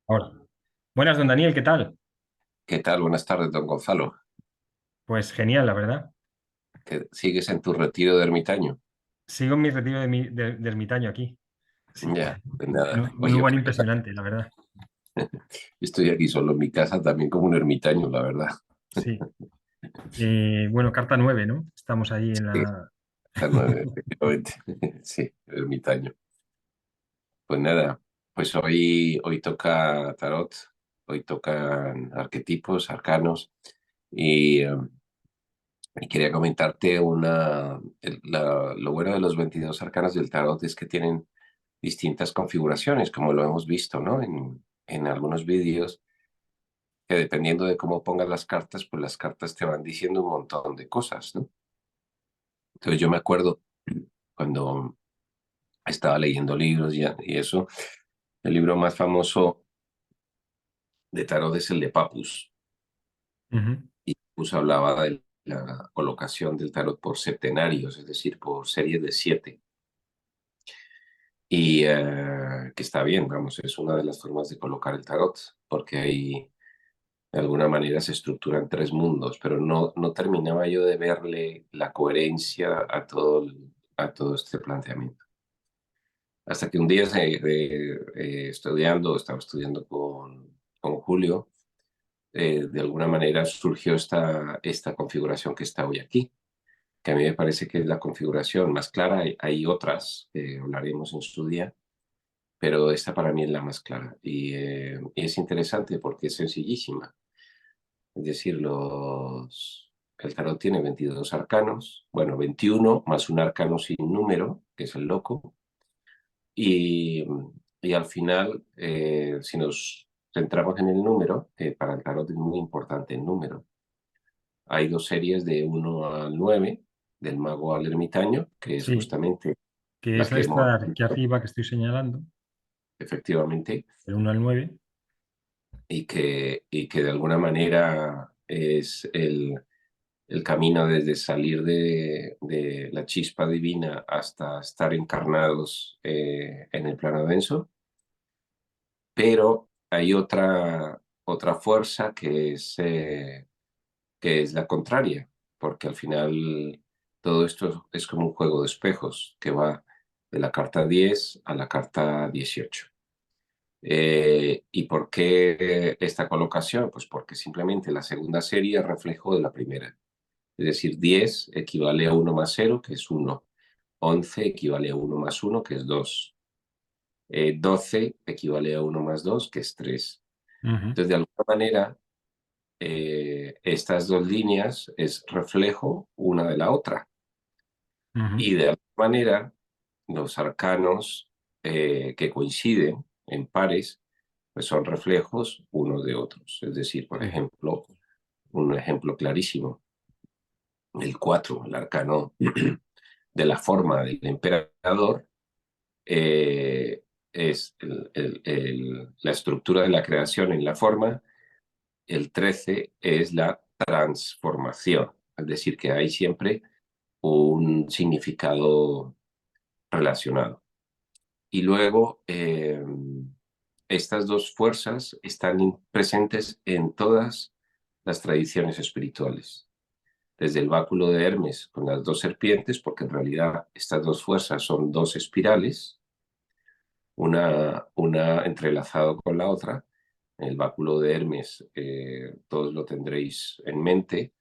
Ahora. Buenas, don Daniel, ¿qué tal? ¿Qué tal? Buenas tardes, don Gonzalo. Pues genial, la verdad. ¿Que sigues en tu retiro de ermitaño? Sigo en mi retiro de ermitaño aquí. Sí. Ya, pues nada. Un Oye, lugar pues impresionante, la verdad. estoy aquí solo en mi casa también como un ermitaño, la verdad. Sí. Bueno, carta 9, ¿no? Estamos ahí en Sí, la... está nueve, efectivamente. Sí, ermitaño. Pues nada, pues hoy toca tarot, hoy tocan arquetipos, arcanos, y, eh, y quería comentarte lo bueno de los 22 arcanos del tarot es que tienen distintas configuraciones, como lo hemos visto, ¿no? En algunos vídeos que dependiendo de cómo pongas las cartas, pues las cartas te van diciendo un montón de cosas, ¿no? Entonces yo me acuerdo cuando estaba leyendo libros y eso, el libro más famoso de tarot es el de Papus. Ujú. Y Papus hablaba de la colocación del tarot por septenarios, es decir, por series de 7. Y que está bien, vamos, es una de las formas de colocar el tarot, porque ahí de alguna manera se estructuran tres mundos, pero no terminaba yo de verle la coherencia a todo este planteamiento. Hasta que un día estaba estudiando con Julio, de alguna manera surgió esta configuración que está hoy aquí, que a mí me parece que es la configuración más clara. Hay otras que hablaremos en su día, pero esta para mí es la más clara. Y es interesante porque es sencillísima. Es decir, el tarot tiene 22 arcanos, bueno, 21 más un arcano sin número, que es el loco. Y, y al final, si nos centramos en el número, que para el tarot es muy importante el número, hay dos series de 1 al 9 del mago al ermitaño, que es Sí, justamente que la es que hemos esta de aquí visto, arriba que estoy señalando, efectivamente, del 1 al 9. y que de alguna manera es el camino desde salir de la chispa divina hasta estar encarnados en el plano denso, pero hay otra fuerza que es la contraria, porque al final todo esto es como un juego de espejos que va de la carta 10 a la carta 18. ¿Y por qué esta colocación? Pues porque simplemente la segunda serie es reflejo de la primera. Es decir, 10 equivale a 1 más 0, que es 1. 11 equivale a 1 más 1, que es 2. 12 equivale a 1 más 2, que es 3. Ujú, Entonces, de alguna manera, estas dos líneas es reflejo una de la otra. ujú, Y de alguna manera, los arcanos que coinciden en pares, pues son reflejos unos de otros. Es decir, por sí. ejemplo, un ejemplo clarísimo, el 4, el arcano de la forma del emperador, eh, es la estructura de la creación en la forma. El 13 es la transformación, es decir, que hay siempre un significado relacionado. Y luego, estas dos fuerzas están presentes en todas las tradiciones espirituales, desde el báculo de Hermes con las dos serpientes, porque en realidad estas dos fuerzas son dos espirales, una entrelazado con la otra. El báculo de Hermes, todos lo tendréis en mente,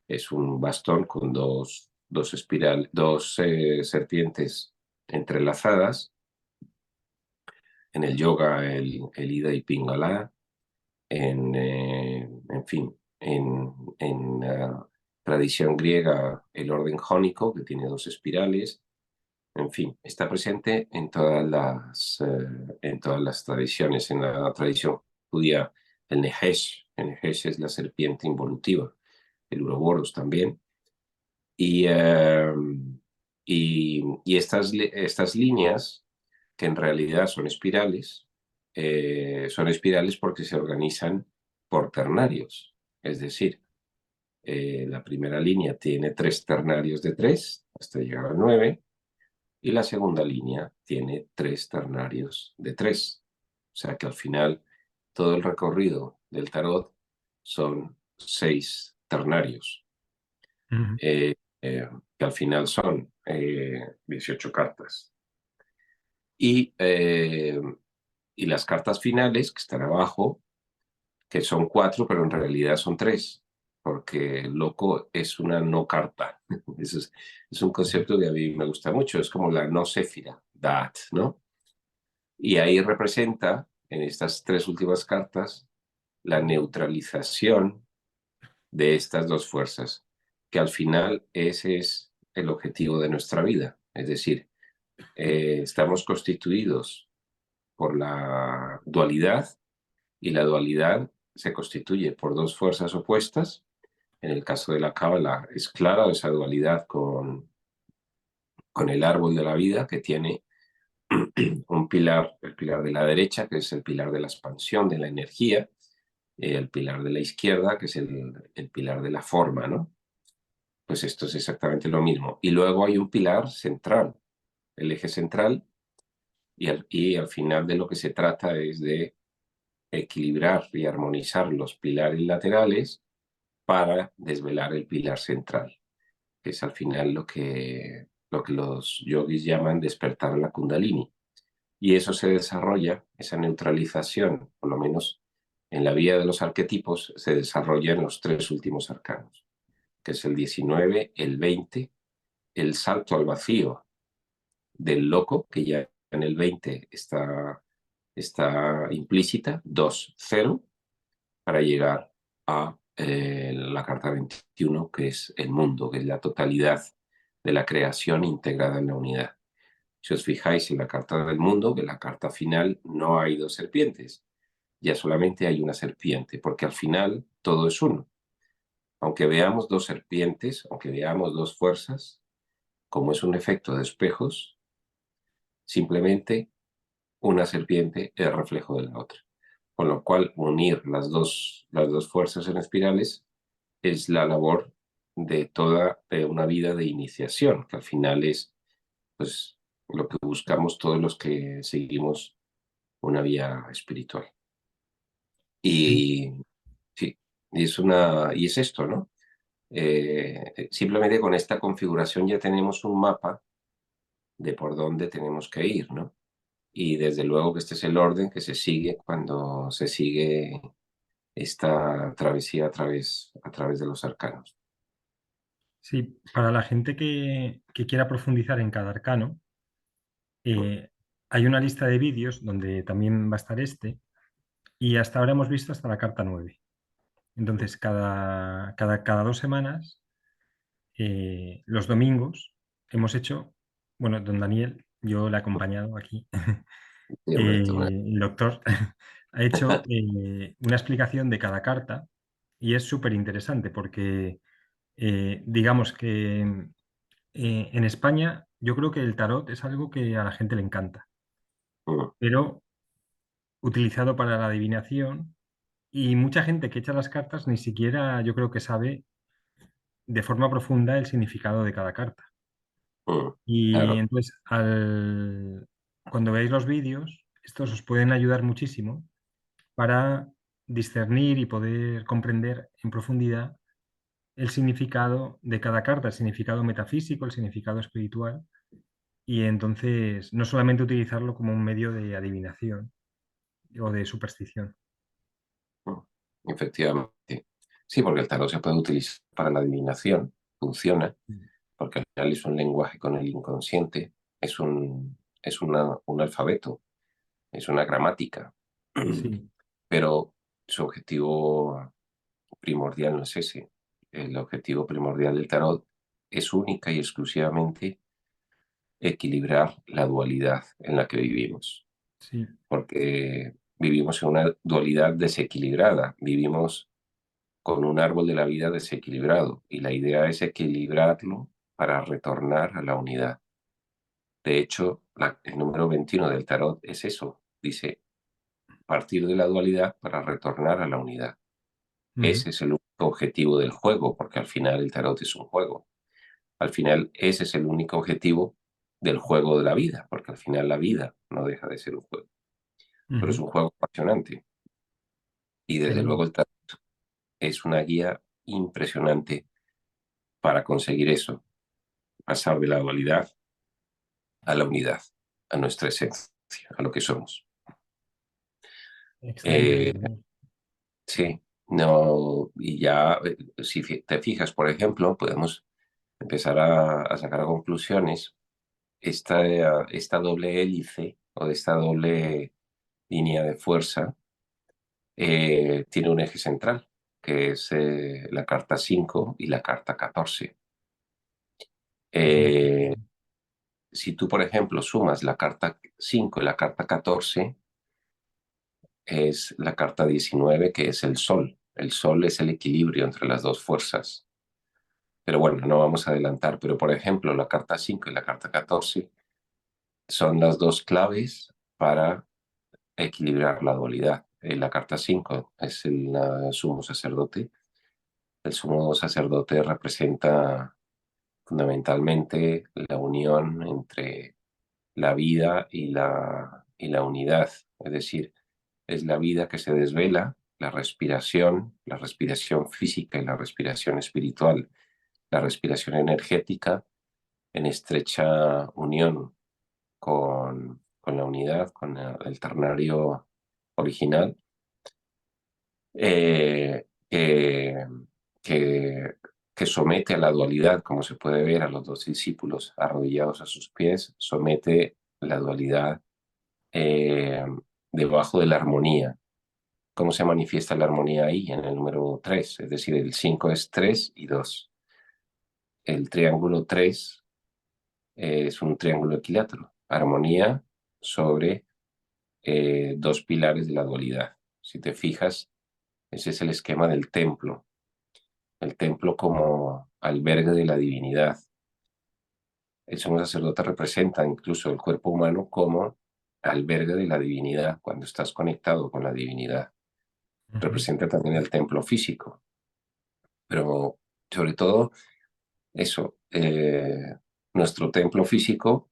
es un bastón con dos serpientes entrelazadas. En el yoga, el Ida y Pingala, en fin, en tradición griega, el orden jónico, que tiene dos espirales. En fin, está presente en todas las tradiciones. En la tradición judía, el Nehesh es la serpiente involutiva, el Uroboros también. Y, eh, y estas líneas, que en realidad son espirales porque se organizan por ternarios. Es decir, la primera línea tiene tres ternarios de 3 hasta llegar a 9, y la segunda línea tiene tres ternarios de 3. O sea que al final todo el recorrido del tarot son 6 ternarios, Ujú. eh, que al final son 18 cartas. Y, eh, y las cartas finales, que están abajo, que son 4, pero en realidad son 3, porque el loco es una no carta. Eso es un concepto que a mí me gusta mucho, es como la no séfira, that, ¿no? Y ahí representa, en estas 3 últimas cartas, la neutralización de estas dos fuerzas, que al final ese es el objetivo de nuestra vida. Es decir, estamos constituidos por la dualidad y la dualidad se constituye por dos fuerzas opuestas. En el caso de la Cábala es clara esa dualidad con el árbol de la vida que tiene un pilar, el pilar de la derecha, que es el pilar de la expansión, de la energía, el pilar de la izquierda, que es el pilar de la forma, ¿no? Pues esto es exactamente lo mismo. Y luego hay un pilar central, el eje central, y al final de lo que se trata es de equilibrar y armonizar los pilares laterales para desvelar el pilar central, que es al final lo que los yogis llaman despertar la kundalini. Y eso se desarrolla, esa neutralización, por lo menos en la vía de los arquetipos, se desarrolla en los 3 últimos arcanos, que es el 19, el 20, el salto al vacío del loco, que ya en el 20 está implícita, 2, 0, para llegar a la carta 21, que es el mundo, que es la totalidad de la creación integrada en la unidad. Si os fijáis en la carta del mundo, que en la carta final no hay 2 serpientes, ya solamente hay una serpiente, porque al final todo es uno. Aunque veamos 2 serpientes, aunque veamos 2 fuerzas, como es un efecto de espejos, simplemente una serpiente es reflejo de la otra. Con lo cual, unir las dos fuerzas en espirales es la labor de toda una vida de iniciación, que al final es pues, lo que buscamos todos los que seguimos una vía espiritual. Sí, Y sí, y es esto, ¿no? Simplemente con esta configuración ya tenemos un mapa de por dónde tenemos que ir, ¿no? Y desde luego que este es el orden que se sigue cuando se sigue esta travesía a través de los arcanos. sí, para la gente que quiera profundizar en cada arcano, eh, hay una lista de vídeos donde también va a estar este, y hasta ahora hemos visto hasta la carta 9. Entonces, cada 2 semanas, los domingos, hemos hecho, bueno, don Daniel, yo le he acompañado aquí, Sí, hombre, el doctor ha hecho una explicación de cada carta y es súper interesante porque digamos que en España yo creo que el tarot es algo que a la gente le encanta, mm, pero utilizado para la adivinación y mucha gente que echa las cartas ni siquiera yo creo que sabe de forma profunda el significado de cada carta. Y claro. entonces, cuando veáis los vídeos, estos os pueden ayudar muchísimo para discernir y poder comprender en profundidad el significado de cada carta, el significado metafísico, el significado espiritual, y entonces no solamente utilizarlo como un medio de adivinación o de superstición. mm, Efectivamente. Sí, porque el tarot se puede utilizar para la adivinación, funciona, porque al final es un lenguaje con el inconsciente, es un alfabeto, es una gramática, Sí, pero su objetivo primordial no es ese. El objetivo primordial del tarot es única y exclusivamente equilibrar la dualidad en la que vivimos, sí. porque vivimos en una dualidad desequilibrada, vivimos con un árbol de la vida desequilibrado y la idea es equilibrarlo para retornar a la unidad. De hecho, el número 21 del tarot es eso, dice partir de la dualidad para retornar a la unidad. Ujú, Ese es el único objetivo del juego, porque al final el tarot es un juego. Al final ese es el único objetivo del juego de la vida, porque al final la vida no deja de ser un juego, pero es ujú. un juego apasionante. Y qué desde luego bien. el tarot es una guía impresionante para conseguir eso, pasar de la dualidad a la unidad, a nuestra esencia, a lo que somos. Excelente, la Eh, verdad. sí, no, y ya, si te fijas, por ejemplo, podemos empezar a sacar conclusiones. Esta doble hélice o esta doble línea de fuerza tiene un eje central, que es la carta 5 y la carta 14. Ujú, Eh, si tú, por ejemplo, sumas la carta 5 y la carta 14, es la carta 19, que es el sol. El sol es el equilibrio entre las dos fuerzas. Pero bueno, no vamos a adelantar. Pero, por ejemplo, la carta 5 y la carta 14 son las dos claves para equilibrar la dualidad. La carta 5 es el sumo sacerdote. El sumo sacerdote representa fundamentalmente la unión entre la vida y la unidad. Es decir, es la vida que se desvela, la respiración física y la respiración espiritual, la respiración energética en estrecha unión con la unidad, con el ternario original, que, que, que somete a la dualidad, como se puede ver a los dos discípulos arrodillados a sus pies, somete la dualidad eh, debajo de la armonía. ¿Cómo se manifiesta la armonía ahí? En el número 3, es decir, el 5 es 3 y 2. El triángulo 3 es un triángulo equilátero, armonía sobre dos pilares de la dualidad. Si te fijas, ese es el esquema del templo, el templo como albergue de la divinidad. El sumo sacerdote representa incluso el cuerpo humano como albergue de la divinidad, cuando estás conectado con la divinidad. ujú, Representa también el templo físico, pero sobre todo eso, nuestro templo físico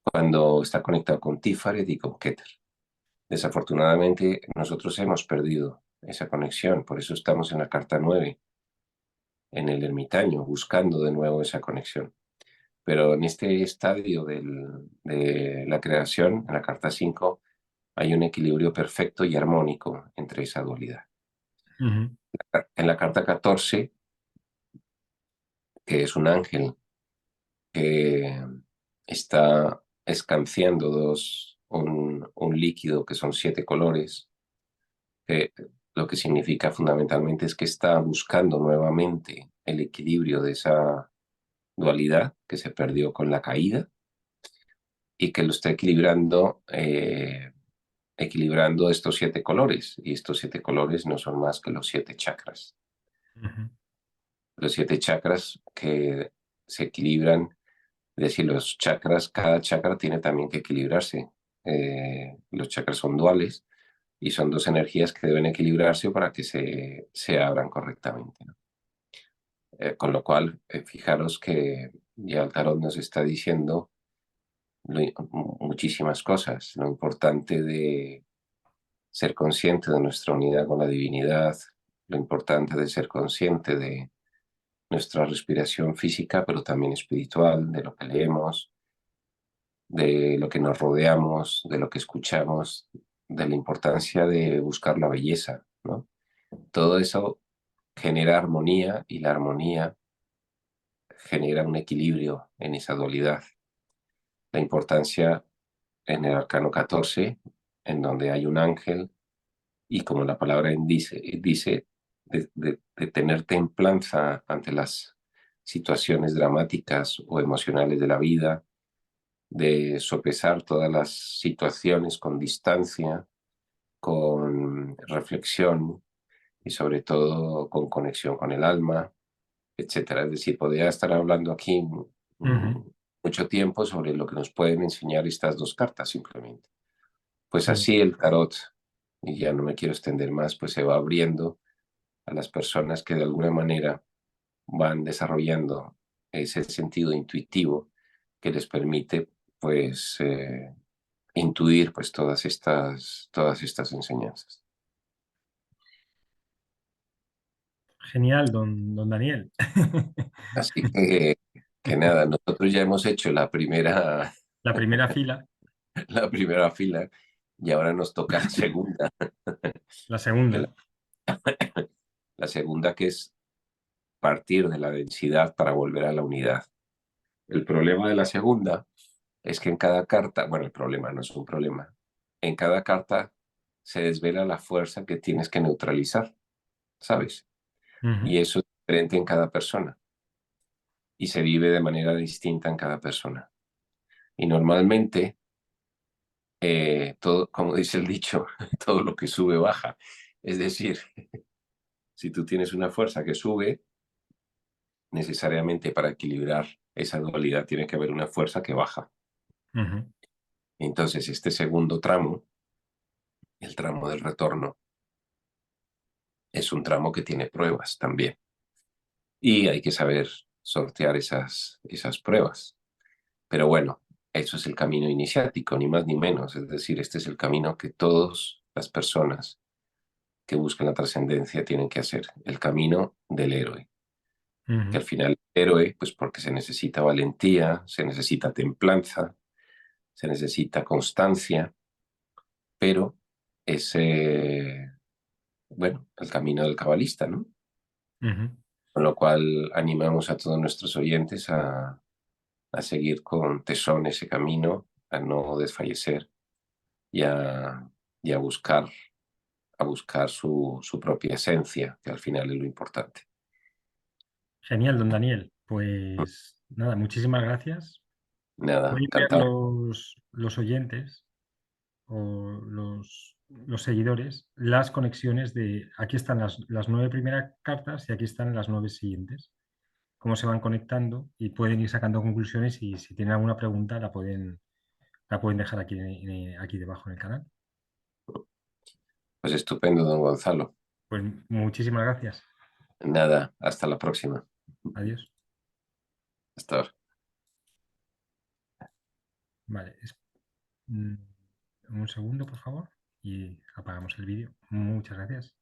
cuando está conectado con Tiferet y con Keter. Desafortunadamente nosotros hemos perdido esa conexión, por eso estamos en la carta 9 en el ermitaño, buscando de nuevo esa conexión. Pero en este estadio de la creación, en la carta 5 hay un equilibrio perfecto y armónico entre esa dualidad. ujú, En la carta 14, que es un ángel que está escanciando un líquido que son 7 colores, que lo que significa fundamentalmente es que está buscando nuevamente el equilibrio de esa dualidad que se perdió con la caída y que lo está equilibrando estos 7 colores. Y estos 7 colores no son más que los 7 chakras. ujú, Los 7 chakras que se equilibran, es decir, los chakras, cada chakra tiene también que equilibrarse. Los chakras son duales y son dos energías que deben equilibrarse para que se abran correctamente, ¿no? Con lo cual, fijaros que ya el tarot nos está diciendo muchísimas cosas. Lo importante de ser consciente de nuestra unidad con la divinidad, lo importante de ser consciente de nuestra respiración física, pero también espiritual, de lo que leemos, de lo que nos rodeamos, de lo que escuchamos, de la importancia de buscar la belleza, ¿no? Todo eso genera armonía y la armonía genera un equilibrio en esa dualidad. La importancia en el arcano 14, en donde hay un ángel, y como la palabra dice de tener templanza ante las situaciones dramáticas o emocionales de la vida, de sopesar todas las situaciones con distancia, con reflexión y sobre todo con conexión con el alma, etcétera. Es decir, podría estar hablando aquí ujú. mucho tiempo sobre lo que nos pueden enseñar estas dos cartas simplemente. Pues Sí. así el tarot, y ya no me quiero extender más, pues se va abriendo a las personas que de alguna manera van desarrollando ese sentido intuitivo que les permite pues intuir pues todas estas enseñanzas. Genial, don Daniel. Así que nada, nosotros ya hemos hecho la primera, La primera fila, la primera fila y ahora nos toca la segunda. la Que segunda. la segunda que es partir de la densidad para volver a la unidad. El problema de la segunda es que en cada carta, bueno, el problema no es un problema, en cada carta se desvela la fuerza que tienes que neutralizar, ¿sabes? Ujú, Y eso es diferente en cada persona y se vive de manera distinta en cada persona. Y normalmente, todo, como dice el dicho, todo lo que sube baja. Es decir, si tú tienes una fuerza que sube, necesariamente para equilibrar esa dualidad tiene que haber una fuerza que baja. ujú, Entonces, este segundo tramo, el tramo del retorno, es un tramo que tiene pruebas también. Y hay que saber sortear esas pruebas. Pero bueno, eso es el camino iniciático, ni más ni menos. Es decir, este es el camino que todas las personas que buscan la trascendencia tienen que hacer, el camino del héroe. Que ujú, al final el héroe, pues porque se necesita valentía, se necesita templanza, se necesita constancia, pero es, bueno, el camino del cabalista, ¿no? ujú. Con lo cual animamos a todos nuestros oyentes a seguir con tesón ese camino, a no desfallecer y y a buscar su propia esencia, que al final es lo importante. Genial, don Daniel. Pues nada, muchísimas gracias. Nada, Pueden ver encantado. los oyentes o los seguidores las conexiones de aquí están las 9 primeras cartas y aquí están las 9 siguientes. Cómo se van conectando y pueden ir sacando conclusiones y si tienen alguna pregunta la pueden dejar aquí, aquí debajo en el canal. Pues estupendo, don Gonzalo. Pues muchísimas gracias. Nada, hasta la próxima. Adiós. Hasta ahora. Vale, mm, un segundo, por favor, y apagamos el vídeo. Muchas gracias.